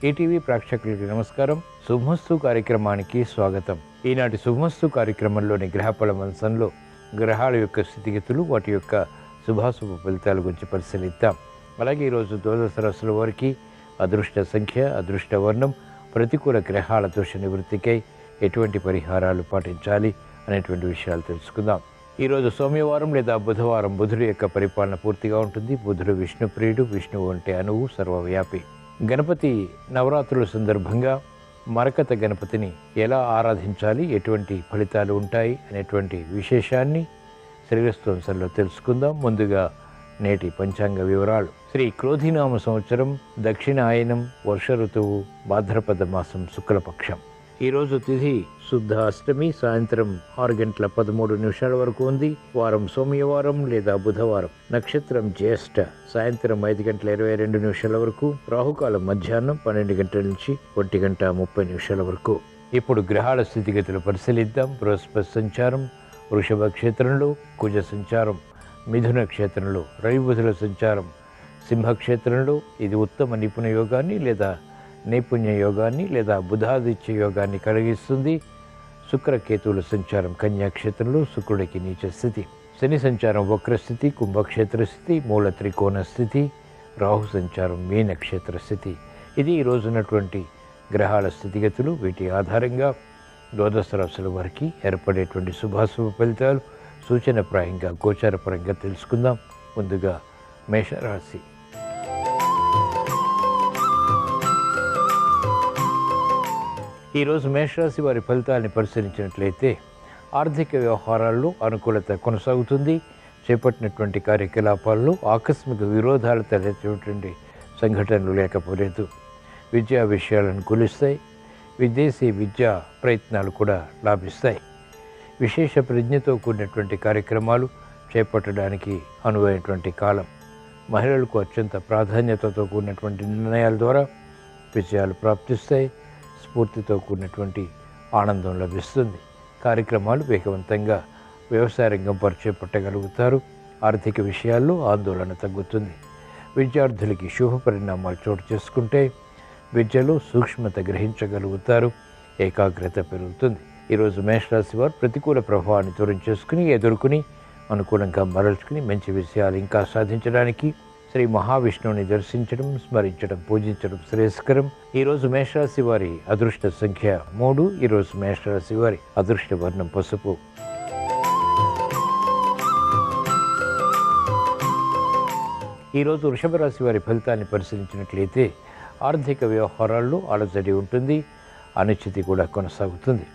ETV ప్రేక్షకులకి నమస్కారం. శుభమస్తు కార్యక్రమానికి స్వాగతం. ఈనాటి శుభమస్తు కార్యక్రమంలోని గ్రహఫల మంచంలో గ్రహాల యొక్క స్థితిగతులు, వాటి యొక్క శుభాశుభ ఫలితాల గురించి పరిశీలిద్దాం. అలాగే ఈరోజు ద్వాదశ రాశుల వారికి అదృష్ట సంఖ్య, అదృష్ట వర్ణం, ప్రతికూల గ్రహాల దోష నివృత్తికై ఎటువంటి పరిహారాలు పాటించాలి అనేటువంటి విషయాలు తెలుసుకుందాం. ఈరోజు సోమవారం లేదా బుధవారం బుధుడి యొక్క పరిపాలన పూర్తిగా ఉంటుంది. బుధుడు విష్ణుప్రియుడు, విష్ణువు అంటే అణువు, సర్వవ్యాపి. గణపతి నవరాత్రుల సందర్భంగా మరకత గణపతిని ఎలా ఆరాధించాలి, ఎటువంటి ఫలితాలు ఉంటాయి అనేటువంటి విశేషాన్ని శ్రీరస్తు తెలుసుకుందాం. ముందుగా నేటి పంచాంగ వివరాలు. శ్రీ క్రోధినామ సంవత్సరం, దక్షిణాయనం, వర్ష ఋతువు, భాద్రపద మాసం, శుక్లపక్షం. ఈరోజు తిథి శుద్ధ అష్టమి, సాయంత్రం 6:13 వరకు ఉంది. వారం సోమవారం లేదా బుధవారం. నక్షత్రం జ్యేష్ఠ, సాయంత్రం 5:22 వరకు. రాహుకాలం మధ్యాహ్నం 12 గంటల నుంచి 1:30 వరకు. ఇప్పుడు గ్రహాల స్థితిగతులు పరిశీలిద్దాం. బృహస్పతి సంచారం వృషభ క్షేత్రంలో, కుజ సంచారం మిథున క్షేత్రంలో, రవి బుధుల సంచారం సింహక్షేత్రంలో. ఇది ఉత్తమ నిపుణ యోగాన్ని లేదా నైపుణ్య యోగాన్ని లేదా బుధాదిత్య యోగాన్ని కలిగిస్తుంది. శుక్రకేతువుల సంచారం కన్యాక్షేత్రంలో, శుక్రుడికి నీచ స్థితి. శని సంచారం వక్రస్థితి, కుంభక్షేత్ర స్థితి, మూల త్రికోణ స్థితి. రాహు సంచారం మీనక్షేత్ర స్థితి. ఇది ఈరోజు ఉన్నటువంటి గ్రహాల స్థితిగతులు. వీటి ఆధారంగా ద్వాదశ రాశుల వారికి ఏర్పడేటువంటి శుభాశుభ ఫలితాలు సూచనప్రాయంగా గోచారపరంగా తెలుసుకుందాం. ముందుగా మేషరాశి. ఈరోజు మేషరాశి వారి ఫలితాన్ని పరిశీలించినట్లయితే ఆర్థిక వ్యవహారాల్లో అనుకూలత కొనసాగుతుంది. చేపట్టినటువంటి కార్యకలాపాల్లో ఆకస్మిక విరోధాలు తలెత్తేటువంటి సంఘటనలు లేకపోలేదు. విద్యా విషయాలు అనుకూలిస్తాయి. విదేశీ విద్యా ప్రయత్నాలు కూడా లాభిస్తాయి. విశేష ప్రజ్ఞతో కూడినటువంటి కార్యక్రమాలు చేపట్టడానికి అనువైనటువంటి కాలం. మహిళలకు అత్యంత ప్రాధాన్యతతో కూడినటువంటి నిర్ణయాల ద్వారా విజయాలు ప్రాప్తిస్తాయి. స్ఫూర్తితో కూడినటువంటి ఆనందం లభిస్తుంది. కార్యక్రమాలు వేగవంతంగా వ్యవసాయ రంగం చేపట్టగలుగుతారు. ఆర్థిక విషయాల్లో ఆందోళన తగ్గుతుంది. విద్యార్థులకి శుభ పరిణామాలు చోటు చేసుకుంటే విద్యలో సూక్ష్మత గ్రహించగలుగుతారు. ఏకాగ్రత పెరుగుతుంది. ఈరోజు మేషరాశి వారు ప్రతికూల ప్రభావాన్ని దూరం చేసుకుని ఎదుర్కొని అనుకూలంగా మరల్చుకుని మంచి విషయాలు ఇంకా సాధించడానికి శ్రీ మహావిష్ణువుని దర్శించడం, స్మరించడం, పూజించడం శ్రేయస్కరం. ఈరోజు మేషరాశి వారి అదృష్ట సంఖ్య 3. ఈరోజు మేషరాశి వారి అదృష్ట వర్ణం పసుపు. ఈరోజు వృషభ రాశి వారి ఫలితాన్ని పరిశీలించినట్లయితే ఆర్థిక వ్యవహారాల్లో అలజడి ఉంటుంది. అనిశ్చితి కూడా కొనసాగుతుంది.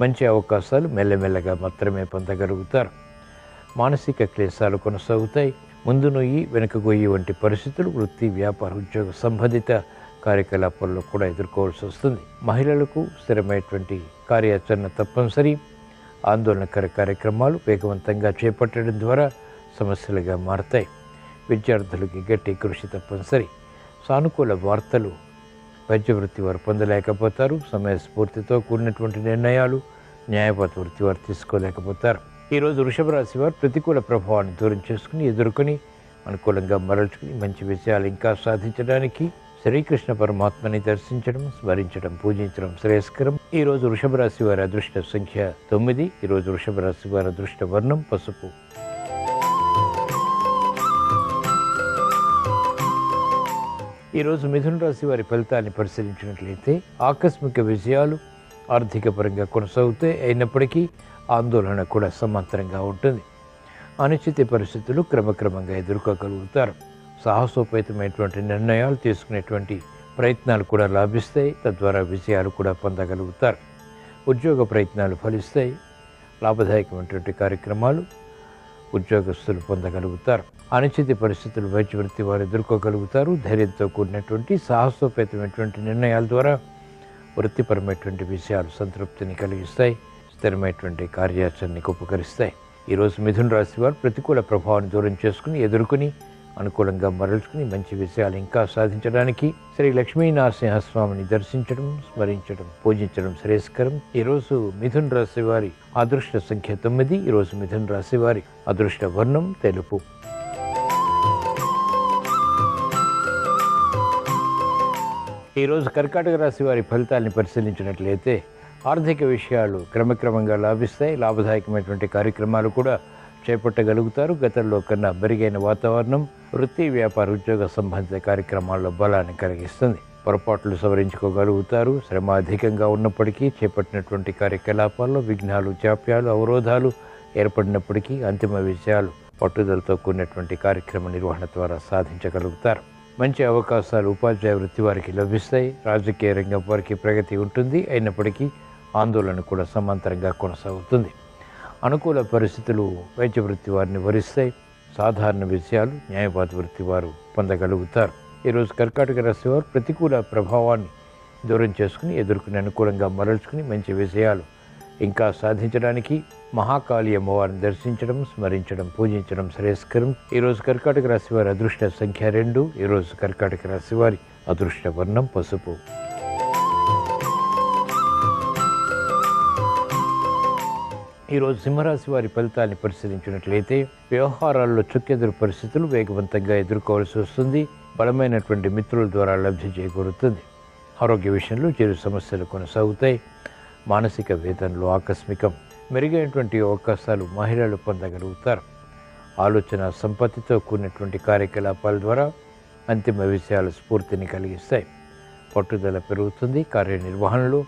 మంచి అవకాశాలు మెల్లమెల్లగా మాత్రమే పొందగలుగుతారు. మానసిక క్లేశాలు కొనసాగుతాయి. ముందు నొయ్యి వెనుక గొయ్యి వంటి పరిస్థితులు వృత్తి, వ్యాపార, ఉద్యోగ సంబంధిత కార్యకలాపాల్లో కూడా ఎదుర్కోవాల్సి వస్తుంది. మహిళలకు స్థిరమైనటువంటి కార్యాచరణ తప్పనిసరి. ఆందోళనకర కార్యక్రమాలు వేగవంతంగా చేపట్టడం ద్వారా సమస్యలుగా మారతాయి. విద్యార్థులకి గట్టి కృషి తప్పనిసరి. సానుకూల వార్తలు వైద్య వృత్తి వారు పొందలేకపోతారు. సమయస్ఫూర్తితో కూడినటువంటి నిర్ణయాలు న్యాయపత వృత్తి వారు తీసుకోలేకపోతారు. ఈరోజు వృషభ రాశి వారు ప్రతికూల ప్రభావాన్ని దూరం చేసుకుని ఎదుర్కొని అనుకూలంగా మరల్చుకుని మంచి విషయాలు ఇంకా సాధించడానికి శ్రీకృష్ణ పరమాత్మని దర్శించడం, స్మరించడం, పూజించడం శ్రేయస్కరం. ఈరోజు వృషభ రాశి వారి అదృష్ట సంఖ్య 9. ఈరోజు వృషభ రాశి వారి అదృష్ట వర్ణం పసుపు. ఈరోజు మిథున రాశి వారి ఫలితాన్ని పరిశీలించినట్లయితే ఆకస్మిక విజయాలు ఆర్థిక పరంగా కొనసాగుతాయి. అయినప్పటికీ ఆందోళన కూడా సమాంతరంగా ఉంటుంది. అనిశ్చిత పరిస్థితులు క్రమక్రమంగా ఎదుర్కోగలుగుతారు. సాహసోపేతమైనటువంటి నిర్ణయాలు తీసుకునేటువంటి ప్రయత్నాలు కూడా లాభిస్తాయి. తద్వారా విజయాలు కూడా పొందగలుగుతారు. ఉద్యోగ ప్రయత్నాలు ఫలిస్తాయి. లాభదాయకమైనటువంటి కార్యక్రమాలు ఉద్యోగస్తులు పొందగలుగుతారు. అనిశ్చిత పరిస్థితులు వైద్య వృత్తి వారు ఎదుర్కోగలుగుతారు. ధైర్యంతో కూడినటువంటి సాహసోపేతమైనటువంటి నిర్ణయాల ద్వారా వృత్తిపరమైనటువంటి విషయాలు సంతృప్తిని కలిగిస్తాయి. స్థిరమైనటువంటి కార్యాచరణకు ఉపకరిస్తాయి. ఈరోజు మిథున రాశి వారు ప్రతికూల ప్రభావాన్ని దూరం చేసుకుని ఎదుర్కొని అనుకూలంగా మరల్చుకుని మంచి విషయాలు ఇంకా సాధించడానికి శ్రీ లక్ష్మీ నరసింహస్వామిని దర్శించడం, స్మరించడం, పూజించడం శ్రేయస్కరం. ఈరోజు మిథున రాశి వారి అదృష్ట సంఖ్య 9. ఈరోజు మిథున రాశి వారి అదృష్ట వర్ణం తెలుపు. ఈరోజు కర్కాటక రాశి వారి ఫలితాలను పరిశీలించినట్లయితే ఆర్థిక విషయాలు క్రమక్రమంగా లాభిస్తాయి. లాభదాయకమైనటువంటి కార్యక్రమాలు కూడా చేపట్టగలుగుతారు. గతంలో కన్నా మెరుగైన వాతావరణం వృత్తి, వ్యాపార, ఉద్యోగ సంబంధిత కార్యక్రమాల్లో బలాన్ని కలిగిస్తుంది. పొరపాట్లు సవరించుకోగలుగుతారు. శ్రమ అధికంగా ఉన్నప్పటికీ చేపట్టినటువంటి కార్యకలాపాల్లో విఘ్నాలు, జాప్యాలు, అవరోధాలు ఏర్పడినప్పటికీ అంతిమ విజయాలు పట్టుదలతో కూడినటువంటి కార్యక్రమ నిర్వహణ ద్వారా సాధించగలుగుతారు. మంచి అవకాశాలు ఉపాధ్యాయ వృత్తి వారికి లభిస్తాయి. రాజకీయ రంగం వారికి ప్రగతి ఉంటుంది. అయినప్పటికీ ఆందోళన కూడా సమాంతరంగా కొనసాగుతుంది. అనుకూల పరిస్థితులు వైద్య వృత్తి వారిని వరిస్తాయి. సాధారణ విషయాలు న్యాయవాద వృత్తి వారు పొందగలుగుతారు. ఈరోజు కర్కాటక రాశి వారు ప్రతికూల ప్రభావాన్ని దూరం చేసుకుని ఎదుర్కొని అనుకూలంగా మరల్చుకుని మంచి విజయాలు ఇంకా సాధించడానికి మహాకాళి అమ్మవారిని దర్శించడం, స్మరించడం, పూజించడం శ్రేయస్కరం. ఈరోజు కర్కాటక రాశి వారి అదృష్ట సంఖ్య 2. ఈరోజు కర్కాటక రాశి వారి అదృష్ట వర్ణం పసుపు. ఈరోజు సింహరాశి వారి ఫలితాన్ని పరిశీలించినట్లయితే వ్యవహారాల్లో చుక్కెదురు పరిస్థితులు వేగవంతంగా ఎదుర్కోవాల్సి వస్తుంది. బలమైనటువంటి మిత్రుల ద్వారా లబ్ధి చేకూరుతుంది. ఆరోగ్య విషయంలో చిరు సమస్యలు కొనసాగుతాయి. మానసిక వేదనలు ఆకస్మికం. మెరుగైనటువంటి అవకాశాలు మహిళలు పొందగలుగుతారు. ఆలోచన సంపత్తితో కూడినటువంటి కార్యకలాపాల ద్వారా అంతిమ విషయాల స్ఫూర్తిని కలిగిస్తాయి. పట్టుదల పెరుగుతుంది. కార్యనిర్వహణలో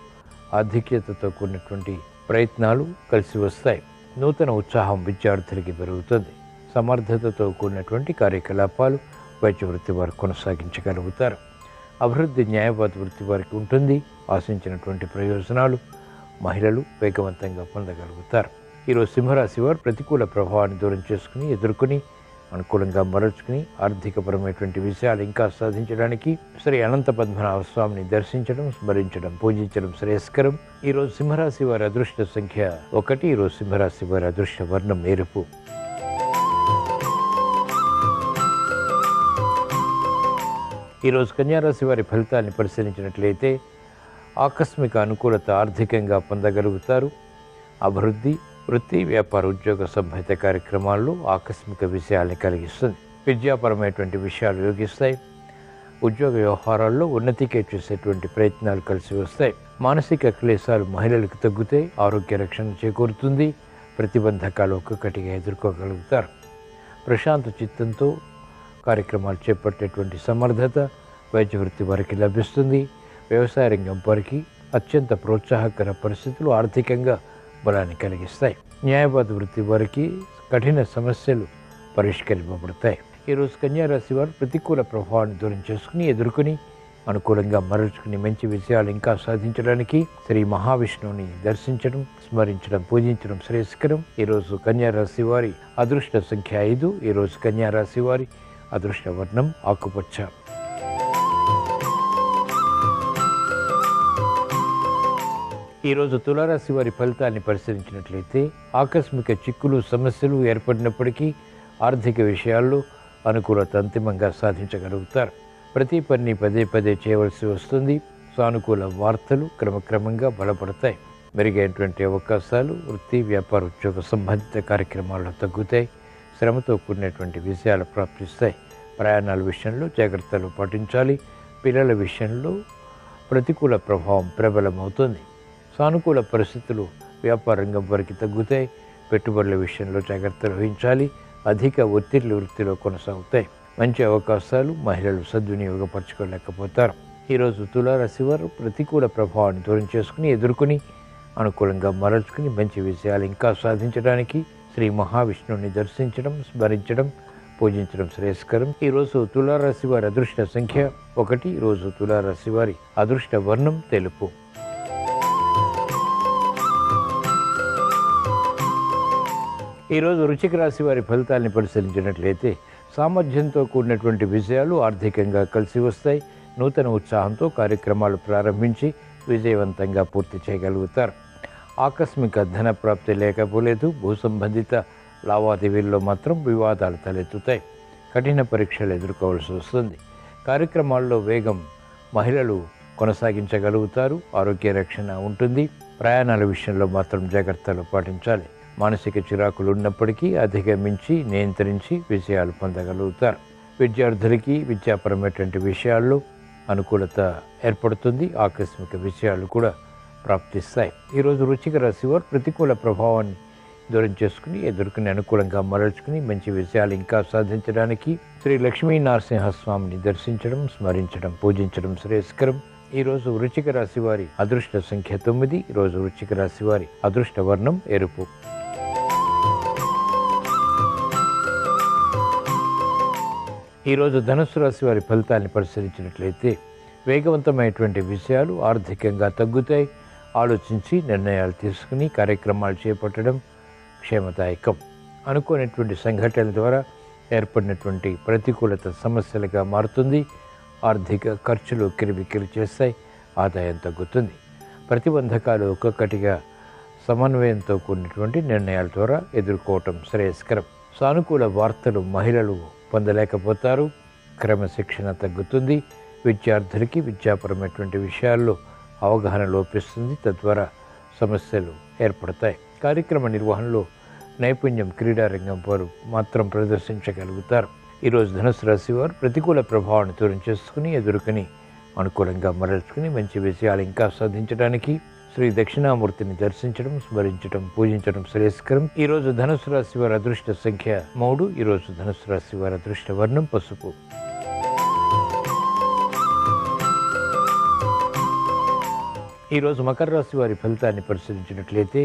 ఆధిక్యతతో కూడినటువంటి ప్రయత్నాలు కలిసి వస్తాయి. నూతన ఉత్సాహం విద్యార్థులకి పెరుగుతుంది. సమర్థతతో కూడినటువంటి కార్యకలాపాలు వైద్య వృత్తి వారు కొనసాగించగలుగుతారు. అభివృద్ధి న్యాయవాద వృత్తి వారికి ఉంటుంది. ఆశించినటువంటి ప్రయోజనాలు మహిళలు వేగవంతంగా పొందగలుగుతారు. ఈరోజు సింహరాశి వారు ప్రతికూల ప్రభావాన్ని దూరం చేసుకుని ఎదుర్కొని అనుకూలంగా మరల్చుకుని ఆర్థికపరమైనటువంటి విషయాలు ఇంకా సాధించడానికి శ్రీ అనంత పద్మనాభ స్వామిని దర్శించడం, స్మరించడం, పూజించడం శ్రేయస్కరం. ఈరోజు సింహరాశి వారి అదృష్ట సంఖ్య 1. ఈరోజు సింహరాశి వారి అదృష్ట వర్ణం ఎరుపు. ఈరోజు కన్యారాశి వారి ఫలితాన్ని పరిశీలించినట్లయితే ఆకస్మిక అనుకూలత ఆర్థికంగా పొందగలుగుతారు. అభివృద్ధి వృత్తి, వ్యాపార, ఉద్యోగ సంబంధిత కార్యక్రమాల్లో ఆకస్మిక విషయాల్ని కలిగిస్తుంది. విద్యాపరమైనటువంటి విషయాలు యోగిస్తాయి. ఉద్యోగ వ్యవహారాల్లో ఉన్నతికే చేసేటువంటి ప్రయత్నాలు కలిసి వస్తాయి. మానసిక క్లేశాలు మహిళలకు తగ్గుతాయి. ఆరోగ్య రక్షణ చేకూరుతుంది. ప్రతిబంధకాలు ఒక్కొక్కటిగా ఎదుర్కోగలుగుతారు. ప్రశాంత చిత్తంతో కార్యక్రమాలు చేపట్టేటువంటి సమర్థత వైద్య వృత్తి వారికి లభిస్తుంది. వ్యవసాయ రంగం వారికి అత్యంత ప్రోత్సాహకర పరిస్థితులు ఆర్థికంగా బలాన్ని కలిగిస్తాయి. న్యాయవాద వృత్తి వారికి కఠిన సమస్యలు పరిష్కరింపబడతాయి. ఈరోజు కన్యారాశి వారు ప్రతికూల ప్రభావాన్ని దూరం చేసుకుని ఎదుర్కొని అనుకూలంగా మరల్చుకుని మంచి విషయాలు ఇంకా సాధించడానికి శ్రీ మహావిష్ణువుని దర్శించడం, స్మరించడం, పూజించడం శ్రేయస్కరం. ఈరోజు కన్యారాశి వారి అదృష్ట సంఖ్య 5. ఈరోజు కన్యారాశి వారి అదృష్ట వర్ణం ఆకుపచ్చ. ఈరోజు తులారాశి వారి ఫలితాన్ని పరిశీలించినట్లయితే ఆకస్మిక చిక్కులు, సమస్యలు ఏర్పడినప్పటికీ ఆర్థిక విషయాల్లో అనుకూలత అంతిమంగా సాధించగలుగుతారు. ప్రతి పని పదే పదే చేయవలసి వస్తుంది. సానుకూల వార్తలు క్రమక్రమంగా బలపడతాయి. మెరుగైనటువంటి అవకాశాలు వృత్తి, వ్యాపార, ఉద్యోగ సంబంధిత కార్యక్రమాల్లో తగ్గుతాయి. శ్రమతో కూడినటువంటి విషయాలు ప్రాప్తిస్తాయి. ప్రయాణాల విషయంలో జాగ్రత్తలు పాటించాలి. పిల్లల విషయంలో ప్రతికూల ప్రభావం ప్రబలమవుతుంది. సానుకూల పరిస్థితులు వ్యాపార రంగం వారికి తగ్గుతాయి. పెట్టుబడుల విషయంలో జాగ్రత్తలు వహించాలి. అధిక ఒత్తిళ్లు వృత్తిలో కొనసాగుతాయి. మంచి అవకాశాలు మహిళలు సద్వినియోగపరచుకోలేకపోతారు. ఈరోజు తులారాశి వారు ప్రతికూల ప్రభావాన్ని దూరం చేసుకుని ఎదుర్కొని అనుకూలంగా మరల్చుకుని మంచి విషయాలు ఇంకా సాధించడానికి శ్రీ మహావిష్ణువుని దర్శించడం, స్మరించడం, పూజించడం శ్రేయస్కరం. ఈరోజు తులారాశి వారి అదృష్ట సంఖ్య 1. ఈరోజు తులారాశి వారి అదృష్ట వర్ణం తెలుపు. ఈరోజు వృశ్చిక రాశి వారి ఫలితాన్ని పరిశీలించినట్లయితే సామర్థ్యంతో కూడినటువంటి విజయాలు ఆర్థికంగా కలిసి వస్తాయి. నూతన ఉత్సాహంతో కార్యక్రమాలు ప్రారంభించి విజయవంతంగా పూర్తి చేయగలుగుతారు. ఆకస్మిక ధన ప్రాప్తి లేకపోలేదు. భూ సంబంధిత లావాదేవీల్లో మాత్రం వివాదాలు తలెత్తుతాయి. కఠిన పరీక్షలు ఎదుర్కోవాల్సి వస్తుంది. కార్యక్రమాల్లో వేగం మహిళలు కొనసాగించగలుగుతారు. ఆరోగ్య రక్షణ ఉంటుంది. ప్రయాణాల విషయంలో మాత్రం జాగ్రత్తలు పాటించాలి. మానసిక చిరాకులు ఉన్నప్పటికీ అధిగమించి నియంత్రించి విజయాలు పొందగలుగుతారు. విద్యార్థులకి విద్యాపరమైనటువంటి విషయాల్లో అనుకూలత ఏర్పడుతుంది. ఆకస్మిక విషయాలు కూడా ప్రాప్తిస్తాయి. ఈరోజు వృశ్చిక రాశి వారు ప్రతికూల ప్రభావాన్ని దూరం చేసుకుని ఎదుర్కొని అనుకూలంగా మరల్చుకుని మంచి విషయాలు ఇంకా సాధించడానికి శ్రీ లక్ష్మీ నరసింహస్వామిని దర్శించడం, స్మరించడం, పూజించడం శ్రేయస్కరం. ఈరోజు వృశ్చిక రాశి వారి అదృష్ట సంఖ్య 9. ఈరోజు వృశ్చిక రాశి వారి అదృష్ట వర్ణం ఎరుపు. ఈరోజు ధనుస్సు రాశి వారి ఫలితాన్ని పరిశీలించినట్లయితే వేగవంతమైనటువంటి విషయాలు ఆర్థికంగా తగ్గుతాయి. ఆలోచించి నిర్ణయాలు తీసుకుని కార్యక్రమాలు చేపట్టడం క్షేమదాయకం. అనుకోనటువంటి సంఘటనల ద్వారా ఏర్పడినటువంటి ప్రతికూలత సమస్యలుగా మారుతుంది. ఆర్థిక ఖర్చులు కిరిబికిరి చేస్తాయి. ఆదాయం తగ్గుతుంది. ప్రతిబంధకాలు ఒక్కొక్కటిగా సమన్వయంతో కూడినటువంటి నిర్ణయాల ద్వారా ఎదుర్కోవటం శ్రేయస్కరం. సానుకూల వార్తలు మహిళలు పొందలేకపోతారు. క్రమశిక్షణ తగ్గుతుంది. విద్యార్థులకి విద్యాపరమైనటువంటి విషయాల్లో అవగాహన లోపిస్తుంది. తద్వారా సమస్యలు ఏర్పడతాయి. కార్యక్రమ నిర్వహణలో నైపుణ్యం క్రీడారంగం వారు మాత్రం ప్రదర్శించగలుగుతారు. ఈరోజు ధనుసు రాశి వారు ప్రతికూల ప్రభావాన్ని దూరం చేసుకుని ఎదుర్కొని అనుకూలంగా మరల్చుకుని మంచి విషయాలు ఇంకా సాధించడానికి శ్రీ దక్షిణామూర్తిని దర్శించడం, స్మరించడం, పూజించడం శ్రేయస్కరం. ఈరోజు ధనుసు రాశి వారి అదృష్ట సంఖ్య 3. ఈరోజు ధనుసు రాశి వారి అదృష్ట వర్ణం పసుపు. ఈరోజు మకర రాశి వారి ఫలితాన్ని పరిశీలించినట్లయితే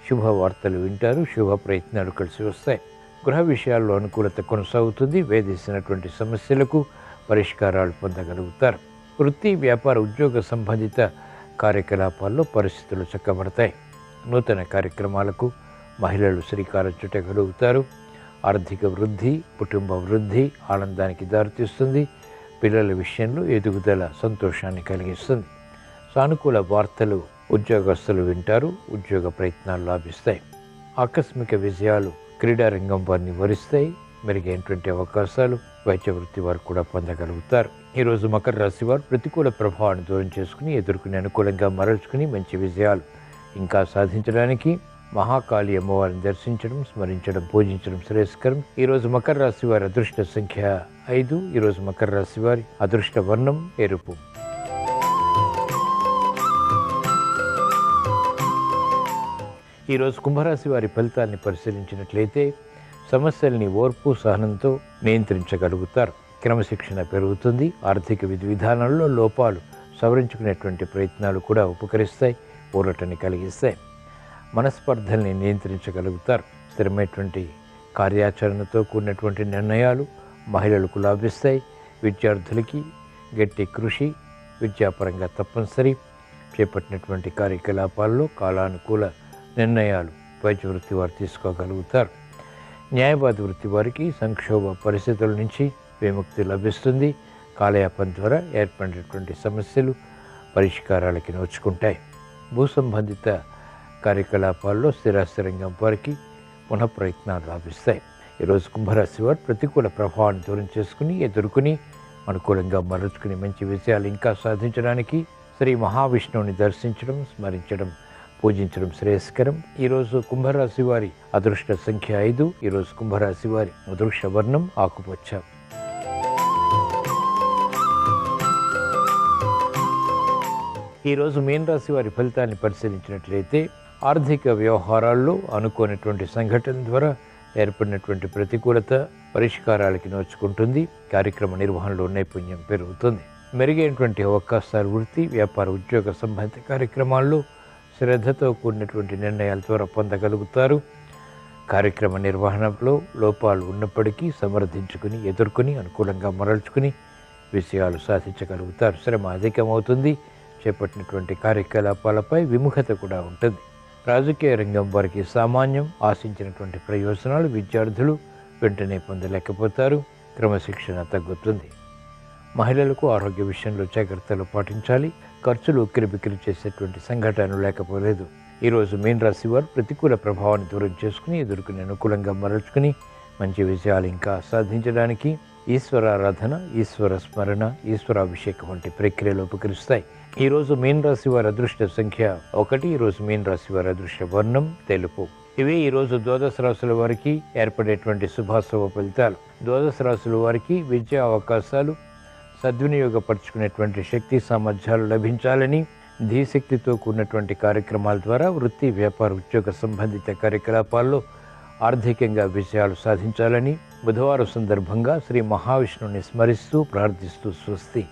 శుభవార్తలు వింటారు. శుభ ప్రయత్నాలు కలిసి వస్తాయి. గృహ విషయాల్లో అనుకూలత కొనసాగుతుంది. వేధిస్తున్నటువంటి సమస్యలకు పరిష్కారాలు పొందగలుగుతారు. వృత్తి, వ్యాపార, ఉద్యోగ సంబంధిత కార్యకలాపాల్లో పరిస్థితులు చక్కబడతాయి. నూతన కార్యక్రమాలకు మహిళలు శ్రీకారం చుట్టగలుగుతారు. ఆర్థిక వృద్ధి, కుటుంబ వృద్ధి ఆనందానికి దారితీస్తుంది. పిల్లల విషయంలో ఎదుగుదల సంతోషాన్ని కలిగిస్తుంది. సానుకూల వార్తలు ఉద్యోగస్తులు వింటారు. ఉద్యోగ ప్రయత్నాలు లాభిస్తాయి. ఆకస్మిక విజయాలు క్రీడారంగం వారిని వరిస్తాయి. మెరుగైనటువంటి అవకాశాలు వైద్య వృత్తి వారు కూడా పొందగలుగుతారు. ఈరోజు మకర రాశి వారు ప్రతికూల ప్రభావాన్ని దూరం చేసుకుని ఎదుర్కొని అనుకూలంగా మరల్చుకుని మంచి విజయాలు ఇంకా సాధించడానికి మహాకాళి అమ్మవారిని దర్శించడం, స్మరించడం, పూజించడం శ్రేయస్కరం. ఈరోజు మకర రాశి వారి అదృష్ట సంఖ్య 5. ఈరోజు మకర రాశి వారి అదృష్ట వర్ణం ఎరుపు. ఈరోజు కుంభరాశి వారి ఫలితాన్ని పరిశీలించినట్లయితే సమస్యల్ని ఓర్పు, సహనంతో నియంత్రించగలుగుతారు. క్రమశిక్షణ పెరుగుతుంది. ఆర్థిక విధి విధానాల్లో లోపాలు సవరించుకునేటువంటి ప్రయత్నాలు కూడా ఉపకరిస్తాయి. ఊరటని కలిగిస్తాయి. మనస్పర్ధల్ని నియంత్రించగలుగుతారు. స్థిరమైనటువంటి కార్యాచరణతో కూడినటువంటి నిర్ణయాలు మహిళలకు లాభిస్తాయి. విద్యార్థులకి గట్టి కృషి విద్యాపరంగా తప్పనిసరి. చేపట్టినటువంటి కార్యకలాపాల్లో కాలానుకూల నిర్ణయాలు వైద్య వృత్తి వారు తీసుకోగలుగుతారు. న్యాయవాది వృత్తి వారికి సంక్షోభ పరిస్థితుల నుంచి విముక్తి లభిస్తుంది. కాలయాపన ద్వారా ఏర్పడినటువంటి సమస్యలు పరిష్కారాలకి నోచుకుంటాయి. భూ సంబంధిత కార్యకలాపాల్లో స్థిరాస్తి రంగం వారికి పునఃప్రయత్నాలు లాభిస్తాయి. ఈరోజు కుంభరాశి వారు ప్రతికూల ప్రభావాన్ని దూరం చేసుకుని ఎదుర్కొని అనుకూలంగా మరల్చుకుని మంచి విషయాలు ఇంకా సాధించడానికి శ్రీ మహావిష్ణువుని దర్శించడం, స్మరించడం, పూజించడం శ్రేయస్కరం. ఈరోజు కుంభరాశి వారి అదృష్ట సంఖ్య 5. ఈరోజు కుంభరాశి వారి అదృష్ట వర్ణం ఆకుపచ్చ. ఈరోజు మీన రాశి వారి ఫలితాన్ని పరిశీలించినట్లయితే ఆర్థిక వ్యవహారాల్లో అనుకోనటువంటి సంఘటన ద్వారా ఏర్పడినటువంటి ప్రతికూలత పరిష్కారాలకి నోచుకుంటుంది. కార్యక్రమ నిర్వహణలో నైపుణ్యం పెరుగుతుంది. మెరుగైనటువంటి అవకాశాలు వృత్తి, వ్యాపార, ఉద్యోగ సంబంధిత కార్యక్రమాల్లో శ్రద్ధతో కూడినటువంటి నిర్ణయాల ద్వారా పొందగలుగుతారు. కార్యక్రమ నిర్వహణలో లోపాలు ఉన్నప్పటికీ సమర్థించుకుని ఎదుర్కొని అనుకూలంగా మరల్చుకుని విషయాలు సాధించగలుగుతారు. శ్రమ అధికమవుతుంది. చేపట్టినటువంటి కార్యకలాపాలపై విముఖత కూడా ఉంటుంది. రాజకీయ రంగం వారికి సామాన్యం. ఆశించినటువంటి ప్రయోజనాలు విద్యార్థులు వెంటనే పొందలేకపోతారు. క్రమశిక్షణ తగ్గుతుంది. మహిళలకు ఆరోగ్య విషయంలో జాగ్రత్తలు పాటించాలి. ఖర్చులు ఉక్కిరిబిక్కిరి చేసేటువంటి సంఘటనలు లేకపోలేదు. ఈరోజు మీన రాశి వారు ప్రతికూల ప్రభావాన్ని దూరం చేసుకుని ఎదుర్కొని అనుకూలంగా మరల్చుకుని మంచి విజయాలు ఇంకా సాధించడానికి ఈశ్వరారాధన, ఈశ్వర స్మరణ, ఈశ్వరాభిషేకం వంటి ప్రక్రియలు ఉపకరిస్తాయి. ఈరోజు మీన రాశి వారి అదృష్ట సంఖ్య 1. ఈరోజు మీన రాశి వారి అదృష్ట వర్ణం తెలుపు. ఇవి ఈరోజు ద్వాదశ రాశుల వారికి ఏర్పడేటువంటి శుభాశుభ ఫలితాలు. ద్వాదశ రాశుల వారికి విద్యా అవకాశాలు సద్వినియోగపరుచుకునేటువంటి శక్తి సామర్థ్యాలు లభించాలని, ధీశక్తితో కూడినటువంటి కార్యక్రమాల ద్వారా వృత్తి, వ్యాపార, ఉద్యోగ సంబంధిత కార్యకలాపాల్లో ఆర్థికంగా విజయాలు సాధించాలని బుధవారం సందర్భంగా శ్రీ మహావిష్ణువుని స్మరిస్తూ ప్రార్థిస్తూ స్వస్తి.